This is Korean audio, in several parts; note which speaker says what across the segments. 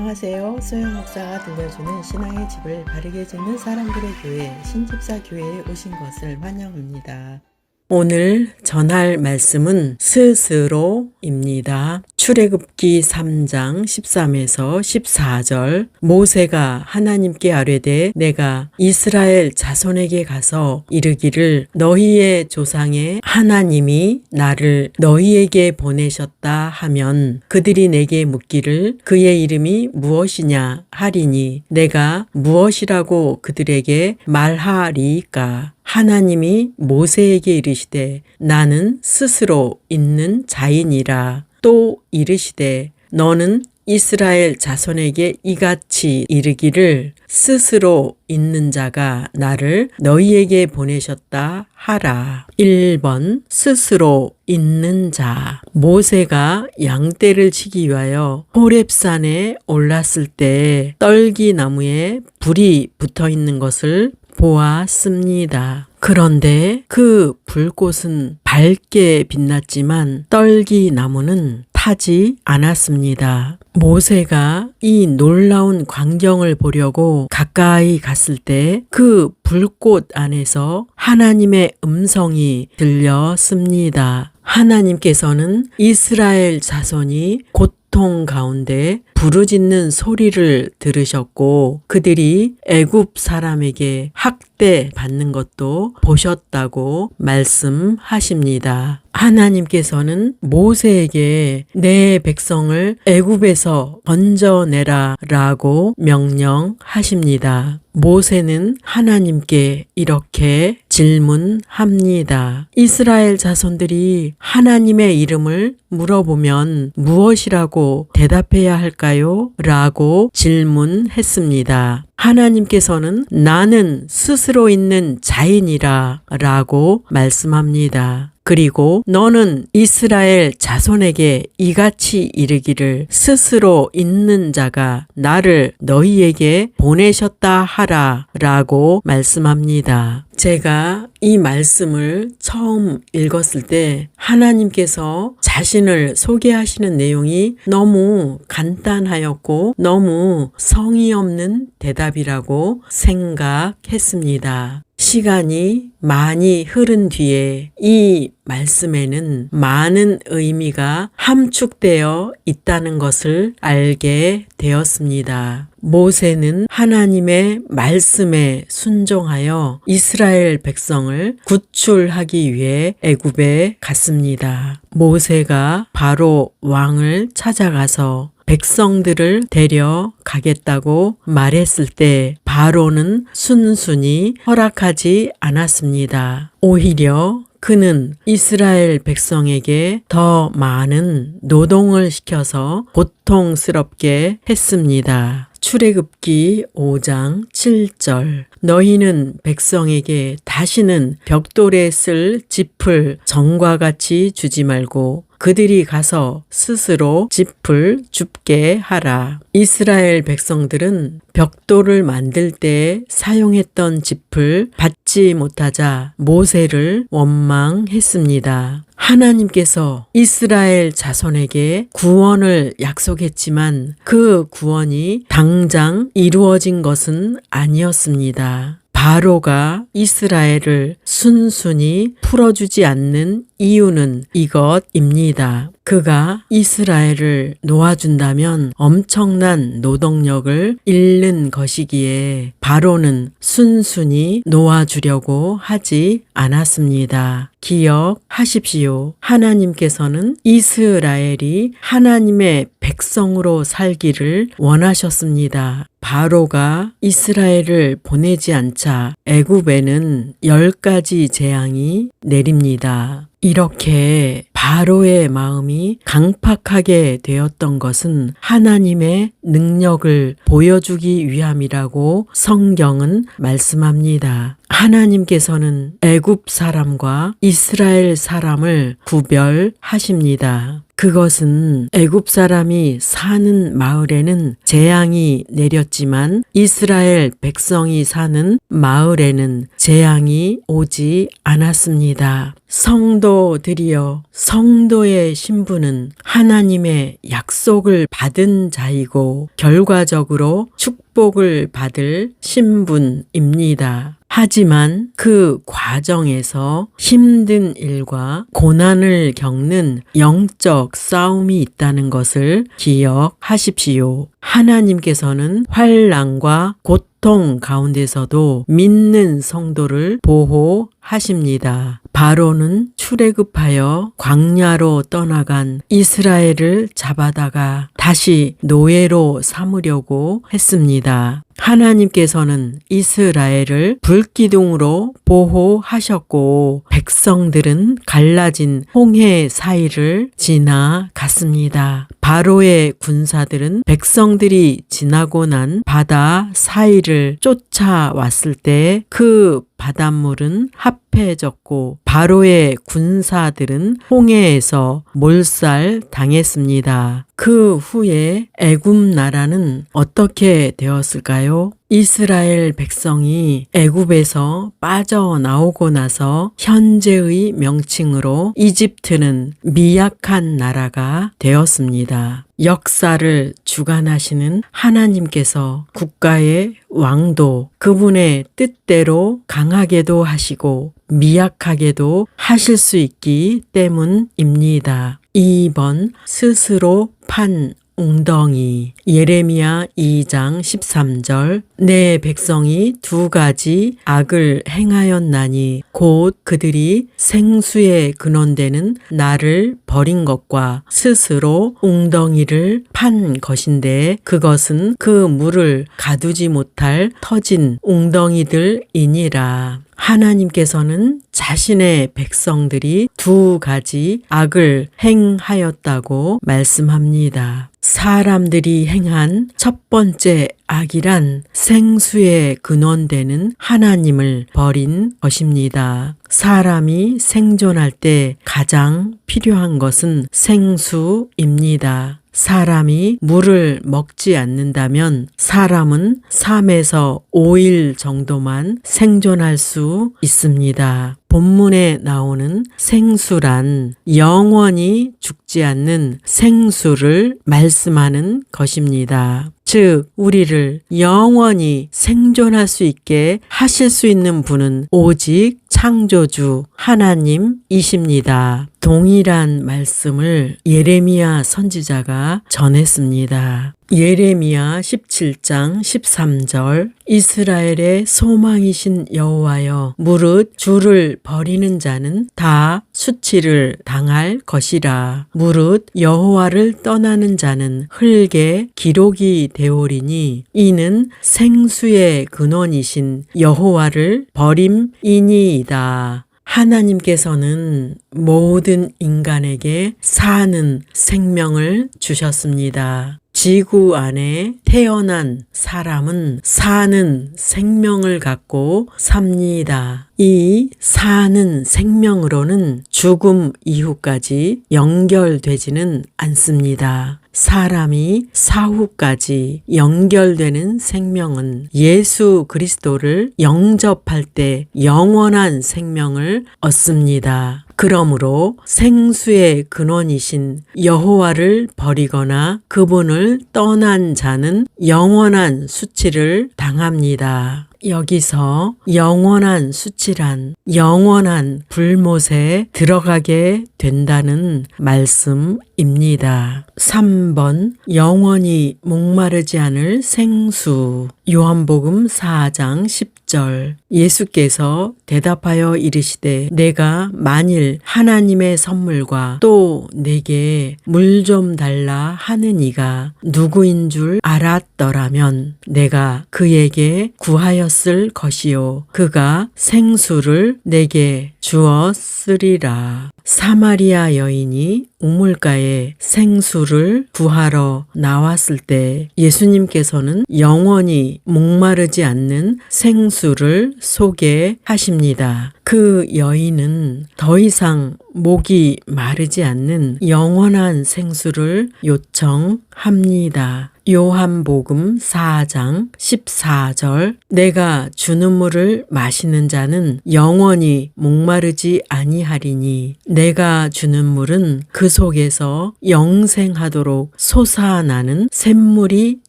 Speaker 1: 안녕하세요. 소영 목사가 들려주는 신앙의 집을 바르게 짓는 사람들의 교회 신집사 교회에 오신 것을 환영합니다. 오늘 전할 말씀은 스스로입니다. 출애굽기 3장 13에서 14절 모세가 하나님께 아뢰되 내가 이스라엘 자손에게 가서 이르기를 너희의 조상의 하나님이 나를 너희에게 보내셨다 하면 그들이 내게 묻기를 그의 이름이 무엇이냐 하리니 내가 무엇이라고 그들에게 말하리까. 하나님이 모세에게 이르시되 나는 스스로 있는 자이니라. 또 이르시되 너는 이스라엘 자손에게 이같이 이르기를 스스로 있는 자가 나를 너희에게 보내셨다 하라. 1번 스스로 있는 자. 모세가 양떼를 치기 위하여 호렙산에 올랐을 때 떨기나무에 불이 붙어 있는 것을 보았습니다. 그런데 그 불꽃은 밝게 빛났지만 떨기나무는 타지 않았습니다. 모세가 이 놀라운 광경을 보려고 가까이 갔을 때 그 불꽃 안에서 하나님의 음성이 들렸습니다. 하나님께서는 이스라엘 자손이 고통 가운데 부르짖는 소리를 들으셨고 그들이 애굽 사람에게 학대받는 것도 보셨다고 말씀하십니다. 하나님께서는 모세에게 내 백성을 애굽에서 건져내라 라고 명령하십니다. 모세는 하나님께 이렇게 질문합니다. 이스라엘 자손들이 하나님의 이름을 물어보면 무엇이라고 대답해야 할까요? 라고 질문했습니다. 하나님께서는 나는 스스로 있는 자인이라 라고 말씀합니다. 그리고 너는 이스라엘 자손에게 이같이 이르기를 스스로 있는 자가 나를 너희에게 보내셨다 하라 라고 말씀합니다. 제가 이 말씀을 처음 읽었을 때 하나님께서 자신을 소개하시는 내용이 너무 간단하였고 너무 성의 없는 대답이라고 생각했습니다. 시간이 많이 흐른 뒤에 이 말씀에는 많은 의미가 함축되어 있다는 것을 알게 되었습니다. 모세는 하나님의 말씀에 순종하여 이스라엘 백성을 구출하기 위해 애굽에 갔습니다. 모세가 바로 왕을 찾아가서 백성들을 데려가겠다고 말했을 때 바로는 순순히 허락하지 않았습니다. 오히려 그는 이스라엘 백성에게 더 많은 노동을 시켜서 고통스럽게 했습니다. 출애굽기 5장 7절 너희는 백성에게 다시는 벽돌에 쓸 짚을 전과 같이 주지 말고 그들이 가서 스스로 짚을 줍게 하라. 이스라엘 백성들은 벽돌을 만들 때 사용했던 짚을 받지 못하자 모세를 원망했습니다. 하나님께서 이스라엘 자손에게 구원을 약속했지만 그 구원이 당장 이루어진 것은 아니었습니다. 바로가 이스라엘을 순순히 풀어주지 않는 이유는 이것입니다. 그가 이스라엘을 놓아준다면 엄청난 노동력을 잃는 것이기에 바로는 순순히 놓아주려고 하지 않았습니다. 기억하십시오. 하나님께서는 이스라엘이 하나님의 백성으로 살기를 원하셨습니다. 바로가 이스라엘을 보내지 않자 애굽에는 10가지 재앙이 내립니다. 이렇게 바로의 마음이 강팍하게 되었던 것은 하나님의 능력을 보여주기 위함이라고 성경은 말씀합니다. 하나님께서는 애굽 사람과 이스라엘 사람을 구별하십니다. 그것은 애굽 사람이 사는 마을에는 재앙이 내렸지만 이스라엘 백성이 사는 마을에는 재앙이 오지 않았습니다. 성도들이여, 성도의 신분은 하나님의 약속을 받은 자이고 결과적으로 축복을 받을 신분입니다. 하지만 그 과정에서 힘든 일과 고난을 겪는 영적 싸움이 있다는 것을 기억하십시오. 하나님께서는 환난과 고통 가운데서도 믿는 성도를 보호하십니다. 바로는 출애굽하여 광야로 떠나간 이스라엘을 잡아다가 다시 노예로 삼으려고 했습니다. 하나님께서는 이스라엘을 불기둥으로 보호하셨고 백성들은 갈라진 홍해 사이를 지나갔습니다. 바로의 군사들은 백성들이 지나고 난 바다 사이를 쫓아왔을 때 그 바닷물은 합해졌고 바로의 군사들은 홍해에서 몰살 당했습니다. 그 후에 애굽 나라는 어떻게 되었을까요? 이스라엘 백성이 애굽에서 빠져나오고 나서 현재의 명칭으로 이집트는 미약한 나라가 되었습니다. 역사를 주관하시는 하나님께서 국가의 왕도 그분의 뜻대로 강하게도 하시고 미약하게도 하실 수 있기 때문입니다. 2번 스스로 판 웅덩이. 예레미야 2장 13절. 내 백성이 두 가지 악을 행하였나니 곧 그들이 생수의 근원되는 나를 버린 것과 스스로 웅덩이를 판 것인데 그것은 그 물을 가두지 못할 터진 웅덩이들이니라. 하나님께서는 자신의 백성들이 두 가지 악을 행하였다고 말씀합니다. 사람들이 행한 첫 번째 악이란 생수의 근원되는 하나님을 버린 것입니다. 사람이 생존할 때 가장 필요한 것은 생수입니다. 사람이 물을 먹지 않는다면 사람은 3에서 5일 정도만 생존할 수 있습니다. 본문에 나오는 생수란 영원히 죽지 않는 생수를 말씀하는 것입니다. 즉 우리를 영원히 생존할 수 있게 하실 수 있는 분은 오직 창조주 하나님이십니다. 동일한 말씀을 예레미야 선지자가 전했습니다. 예레미야 17장 13절. 이스라엘의 소망이신 여호와여, 무릇 주를 버리는 자는 다 수치를 당할 것이라. 무릇 여호와를 떠나는 자는 흙에 기록이 되오리니 이는 생수의 근원이신 여호와를 버림이니이다. 하나님께서는 모든 인간에게 사는 생명을 주셨습니다. 지구 안에 태어난 사람은 사는 생명을 갖고 삽니다. 이 사는 생명으로는 죽음 이후까지 연결되지는 않습니다. 사람이 사후까지 연결되는 생명은 예수 그리스도를 영접할 때 영원한 생명을 얻습니다. 그러므로 생수의 근원이신 여호와를 버리거나 그분을 떠난 자는 영원한 수치를 당합니다. 여기서 영원한 수치란 영원한 불못에 들어가게 된다는 말씀입니다. 3번 영원히 목마르지 않을 생수. 요한복음 4장 10절. 예수께서 대답하여 이르시되 내가 만일 하나님의 선물과 또 내게 물 좀 달라 하는 이가 누구인 줄 알았더라면 내가 그에게 구하였을 것이요 그가 생수를 내게 주었으리라. 사마리아 여인이 우물가에 생수를 구하러 나왔을 때 예수님께서는 영원히 목마르지 않는 생수를 소개하십니다. 그 여인은 더 이상 목이 마르지 않는 영원한 생수를 요청합니다. 요한복음 4장 14절 내가 주는 물을 마시는 자는 영원히 목마르지 아니하리니 내가 주는 물은 그 속에서 영생하도록 솟아나는 샘물이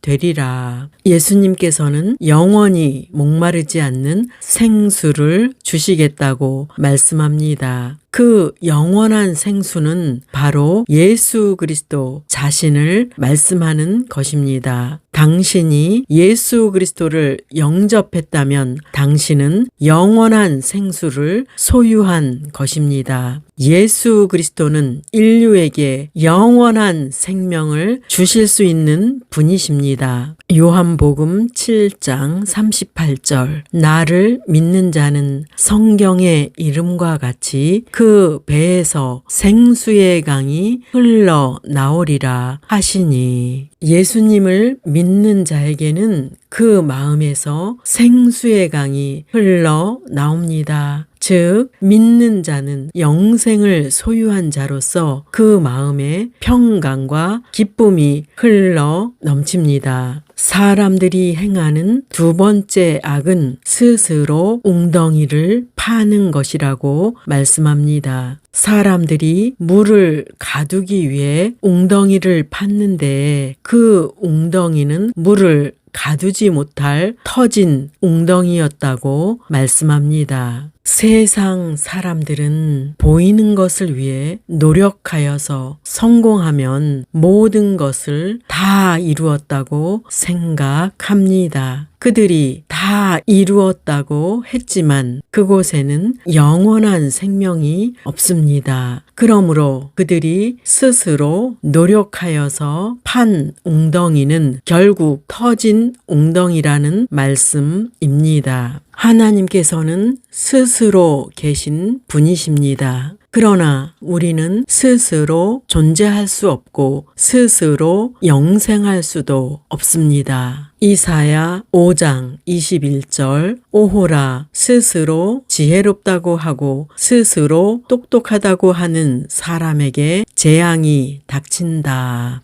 Speaker 1: 되리라. 예수님께서는 영원히 목마르지 않는 생수를 주시겠다고 말씀합니다. 그 영원한 생수는 바로 예수 그리스도 자신을 말씀하는 것입니다. 당신이 예수 그리스도를 영접했다면 당신은 영원한 생수를 소유한 것입니다. 예수 그리스도는 인류에게 영원한 생명을 주실 수 있는 분이십니다. 요한복음 7장 38절 나를 믿는 자는 성경의 이름과 같이 그 배에서 생수의 강이 흘러나오리라 하시니 예수님을 믿는 자에게는 그 마음에서 생수의 강이 흘러나옵니다. 즉 믿는 자는 영생을 소유한 자로서 그 마음에 평강과 기쁨이 흘러 넘칩니다. 사람들이 행하는 두 번째 악은 스스로 웅덩이를 파는 것이라고 말씀합니다. 사람들이 물을 가두기 위해 웅덩이를 팠는데 그 웅덩이는 물을 가두지 못할 터진 웅덩이였다고 말씀합니다. 세상 사람들은 보이는 것을 위해 노력하여서 성공하면 모든 것을 다 이루었다고 생각합니다. 그들이 다 이루었다고 했지만 그곳에는 영원한 생명이 없습니다. 그러므로 그들이 스스로 노력하여서 판 웅덩이는 결국 터진 웅덩이라는 말씀입니다. 하나님께서는 스스로 계신 분이십니다. 그러나 우리는 스스로 존재할 수 없고 스스로 영생할 수도 없습니다. 이사야 5장 21절 오호라 스스로 지혜롭다고 하고 스스로 똑똑하다고 하는 사람에게 재앙이 닥친다.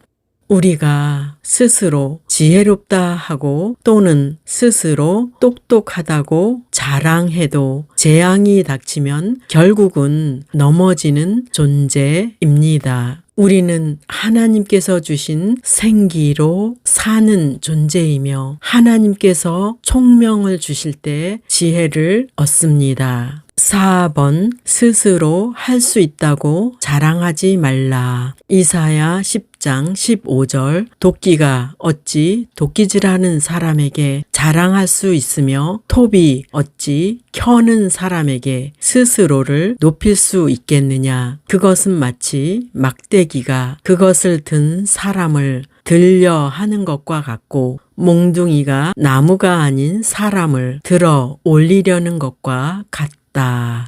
Speaker 1: 우리가 스스로 지혜롭다 하고 또는 스스로 똑똑하다고 자랑해도 재앙이 닥치면 결국은 넘어지는 존재입니다. 우리는 하나님께서 주신 생기로 사는 존재이며 하나님께서 총명을 주실 때 지혜를 얻습니다. 4번 스스로 할 수 있다고 자랑하지 말라. 이사야 10장 15절 도끼가 어찌 도끼질하는 사람에게 자랑할 수 있으며 톱이 어찌 켜는 사람에게 스스로를 높일 수 있겠느냐. 그것은 마치 막대기가 그것을 든 사람을 들려 하는 것과 같고 몽둥이가 나무가 아닌 사람을 들어 올리려는 것과 같다.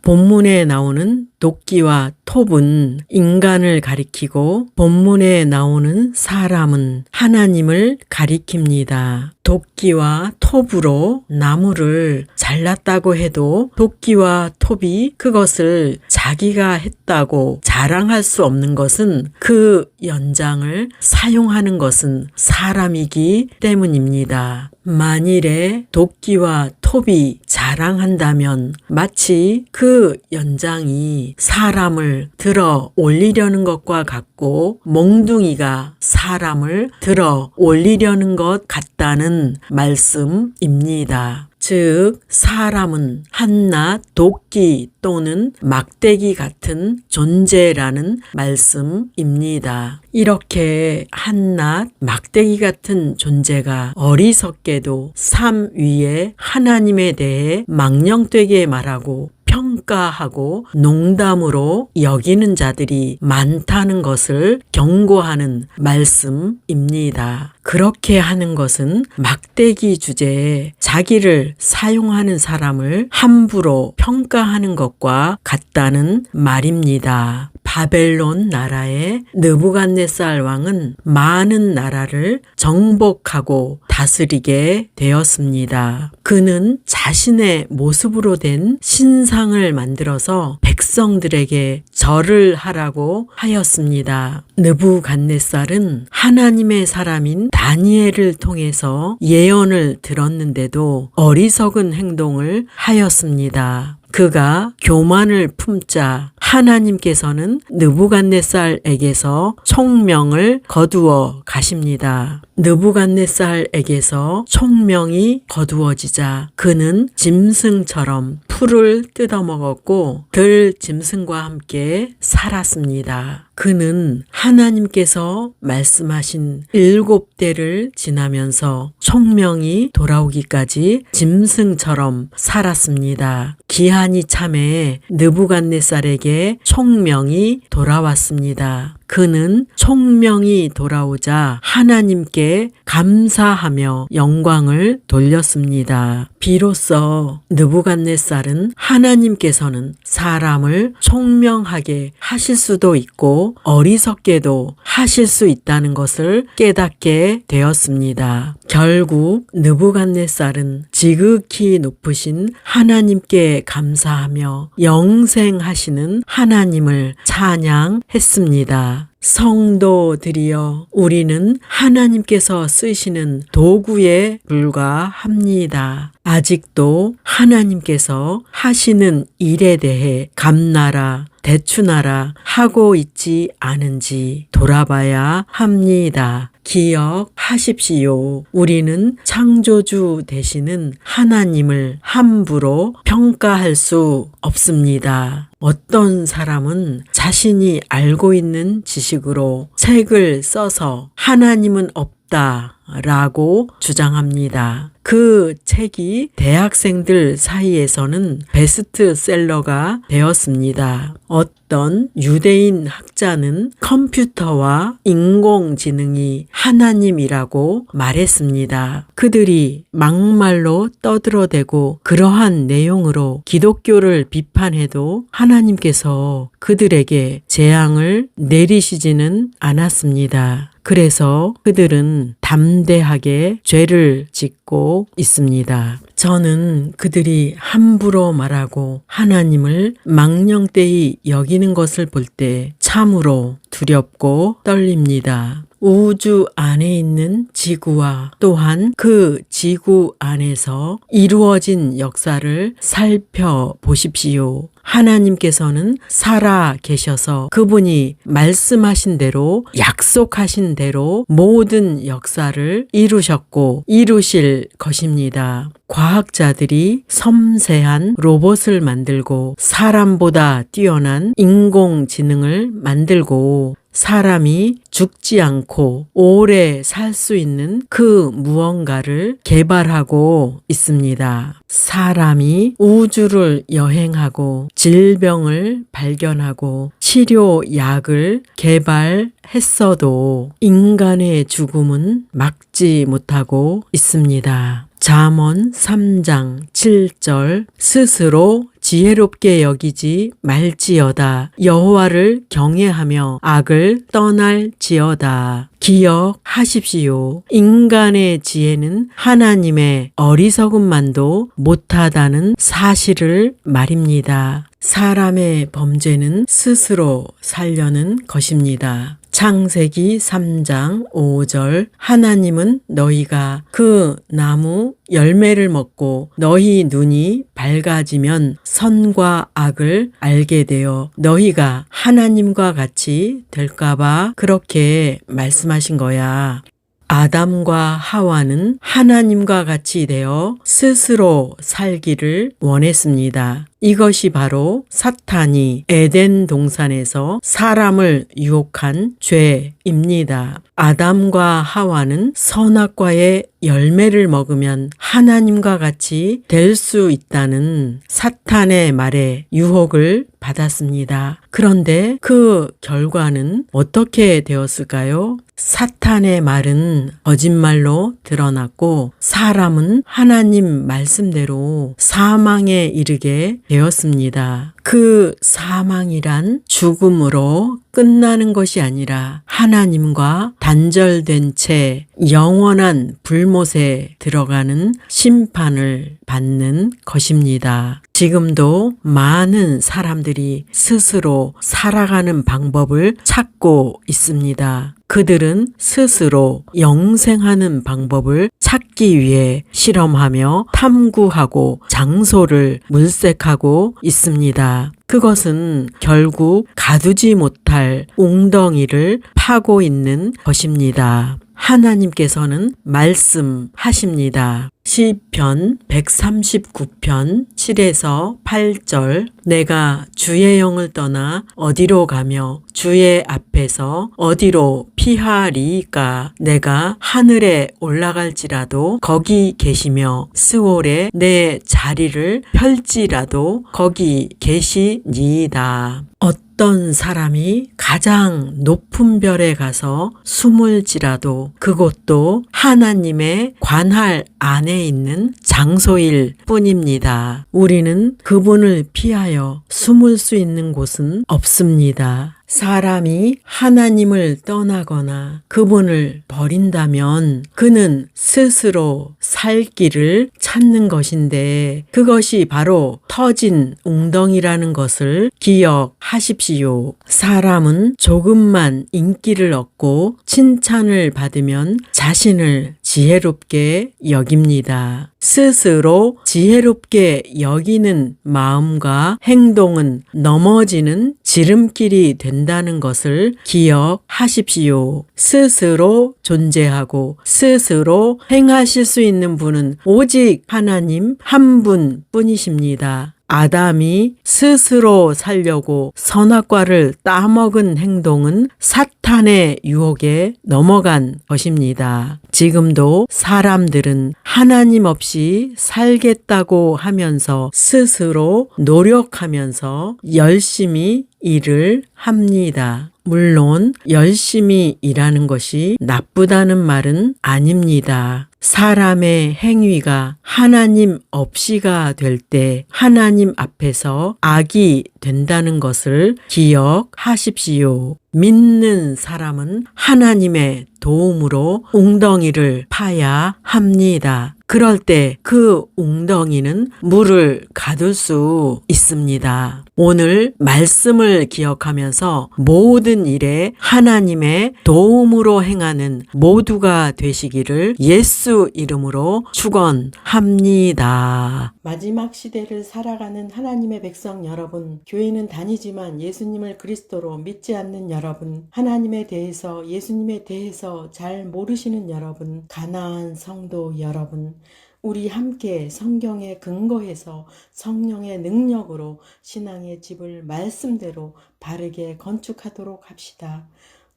Speaker 1: 본문에 나오는 도끼와 톱은 인간을 가리키고 본문에 나오는 사람은 하나님을 가리킵니다. 도끼와 톱으로 나무를 잘랐다고 해도 도끼와 톱이 그것을 자기가 했다고 자랑할 수 없는 것은 그 연장을 사용하는 것은 사람이기 때문입니다. 만일에 도끼와 톱이 자랑한다면 마치 그 연장이 사람을 들어 올리려는 것과 같고 몽둥이가 사람을 들어 올리려는 것 같다는 말씀입니다. 즉 사람은 한낱 도끼 또는 막대기 같은 존재라는 말씀입니다. 이렇게 한낱 막대기 같은 존재가 어리석게도 삶 위에 하나님에 대해 망령되게 말하고 평가하고 농담으로 여기는 자들이 많다는 것을 경고하는 말씀입니다. 그렇게 하는 것은 막대기 주제에 자기를 사용하는 사람을 함부로 평가하는 것과 같다는 말입니다. 바벨론 나라의 느부갓네살 왕은 많은 나라를 정복하고 다스리게 되었습니다. 그는 자신의 모습으로 된 신상을 만들어서 백성들에게 절을 하라고 하였습니다. 느부갓네살은 하나님의 사람인 다니엘을 통해서 예언을 들었는데도 어리석은 행동을 하였습니다. 그가 교만을 품자 하나님께서는 느부갓네살에게서 총명을 거두어 가십니다. 느부갓네살에게서 총명이 거두어지자 그는 짐승처럼 풀을 뜯어먹었고 들 짐승과 함께 살았습니다. 그는 하나님께서 말씀하신 7대를 지나면서 총명이 돌아오기까지 짐승처럼 살았습니다. 기한이 참에 느부갓네살에게 총명이 돌아왔습니다. 그는 총명이 돌아오자 하나님께 감사하며 영광을 돌렸습니다. 비로소 느부갓네살은 하나님께서는 사람을 총명하게 하실 수도 있고 어리석게도 하실 수 있다는 것을 깨닫게 되었습니다. 결국 느부갓네살은 지극히 높으신 하나님께 감사하며 영생하시는 하나님을 찬양했습니다. 성도들이여, 우리는 하나님께서 쓰시는 도구에 불과합니다. 아직도 하나님께서 하시는 일에 대해 감나라, 대추나라 하고 있지 않은지 돌아봐야 합니다. 기억하십시오. 우리는 창조주 되시는 하나님을 함부로 평가할 수 없습니다. 어떤 사람은 자신이 알고 있는 지식으로 책을 써서 하나님은 없다 라고 주장합니다. 그 책이 대학생들 사이에서는 베스트셀러가 되었습니다. 어떤 유대인 학자는 컴퓨터와 인공지능이 하나님이라고 말했습니다. 그들이 막말로 떠들어대고 그러한 내용으로 기독교를 비판해도 하나님께서 그들에게 재앙을 내리시지는 않았습니다. 그래서 그들은 담대하게 죄를 짓고 있습니다. 저는 그들이 함부로 말하고 하나님을 망령되이 여기는 것을 볼 때 참으로 두렵고 떨립니다. 우주 안에 있는 지구와 또한 그 지구 안에서 이루어진 역사를 살펴보십시오. 하나님께서는 살아 계셔서 그분이 말씀하신 대로 약속하신 대로 모든 역사를 이루셨고 이루실 것입니다. 과학자들이 섬세한 로봇을 만들고 사람보다 뛰어난 인공지능을 만들고 사람이 죽지 않고 오래 살 수 있는 그 무언가를 개발하고 있습니다. 사람이 우주를 여행하고 질병을 발견하고 치료약을 개발했어도 인간의 죽음은 막지 못하고 있습니다. 잠언 3장 7절 스스로 지혜롭게 여기지 말지어다. 여호와를 경외하며 악을 떠날지어다. 기억하십시오. 인간의 지혜는 하나님의 어리석음만도 못하다는 사실을 말입니다. 사람의 범죄는 스스로 살려는 것입니다. 창세기 3장 5절 하나님은 너희가 그 나무 열매를 먹고 너희 눈이 밝아지면 선과 악을 알게 되어 너희가 하나님과 같이 될까봐 그렇게 말씀하신 거야. 아담과 하와는 하나님과 같이 되어 스스로 살기를 원했습니다. 이것이 바로 사탄이 에덴 동산에서 사람을 유혹한 죄입니다. 아담과 하와는 선악과의 열매를 먹으면 하나님과 같이 될 수 있다는 사탄의 말에 유혹을 받았습니다. 그런데 그 결과는 어떻게 되었을까요? 사탄의 말은 거짓말로 드러났고 사람은 하나님 말씀대로 사망에 이르게 되었습니다. 그 사망이란 죽음으로 끝나는 것이 아니라 하나님과 단절된 채 영원한 불못에 들어가는 심판을 받는 것입니다. 지금도 많은 사람들이 스스로 살아가는 방법을 찾고 있습니다. 그들은 스스로 영생하는 방법을 찾기 위해 실험하며 탐구하고 장소를 물색하고 있습니다. 그것은 결국 가두지 못할 웅덩이를 파고 있는 것입니다. 하나님께서는 말씀하십니다. 시편 139편 7에서 8절 내가 주의 영을 떠나 어디로 가며 주의 앞에서 어디로 피하리이까 내가 하늘에 올라갈지라도 거기 계시며 스올에 내 자리를 펼지라도 거기 계시니이다. 어떤 사람이 가장 높은 별에 가서 숨을지라도 그곳도 하나님의 관할 안에 있는 장소일 뿐입니다. 우리는 그분을 피하여 숨을 수 있는 곳은 없습니다. 사람이 하나님을 떠나거나 그분을 버린다면 그는 스스로 살 길을 찾는 것인데 그것이 바로 터진 웅덩이라는 것을 기억하십시오. 사람은 조금만 인기를 얻고 칭찬을 받으면 자신을 지혜롭게 여깁니다. 스스로 지혜롭게 여기는 마음과 행동은 넘어지는 지름길이 된다는 것을 기억하십시오. 스스로 존재하고 스스로 행하실 수 있는 분은 오직 하나님 한 분뿐이십니다. 아담이 스스로 살려고 선악과를 따먹은 행동은 사탄의 유혹에 넘어간 것입니다. 지금도 사람들은 하나님 없이 살겠다고 하면서 스스로 노력하면서 열심히 일을 합니다. 물론 열심히 일하는 것이 나쁘다는 말은 아닙니다. 사람의 행위가 하나님 없이가 될 때 하나님 앞에서 악이 된다는 것을 기억하십시오. 믿는 사람은 하나님의 도움으로 웅덩이를 파야 합니다. 그럴 때 그 웅덩이는 물을 가둘 수 있습니다. 오늘 말씀을 기억하면서 모든 일에 하나님의 도움으로 행하는 모두가 되시기를 예수 이름으로 축원합니다. 마지막 시대를 살아가는 하나님의 백성 여러분, 교회는 다니지만 예수님을 그리스도로 믿지 않는 여러분, 하나님에 대해서 예수님에 대해서 잘 모르시는 여러분, 가나안 성도 여러분, 우리 함께 성경에 근거해서 성령의 능력으로 신앙의 집을 말씀대로 바르게 건축하도록 합시다.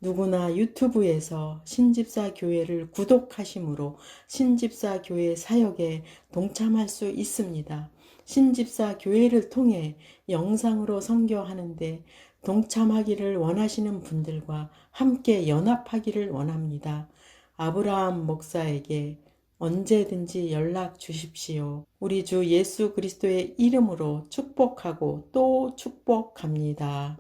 Speaker 1: 누구나 유튜브에서 신집사 교회를 구독하심으로 신집사 교회 사역에 동참할 수 있습니다. 신집사 교회를 통해 영상으로 선교하는데 동참하기를 원하시는 분들과 함께 연합하기를 원합니다. 아브라함 목사에게 언제든지 연락 주십시오. 우리 주 예수 그리스도의 이름으로 축복하고 또 축복합니다.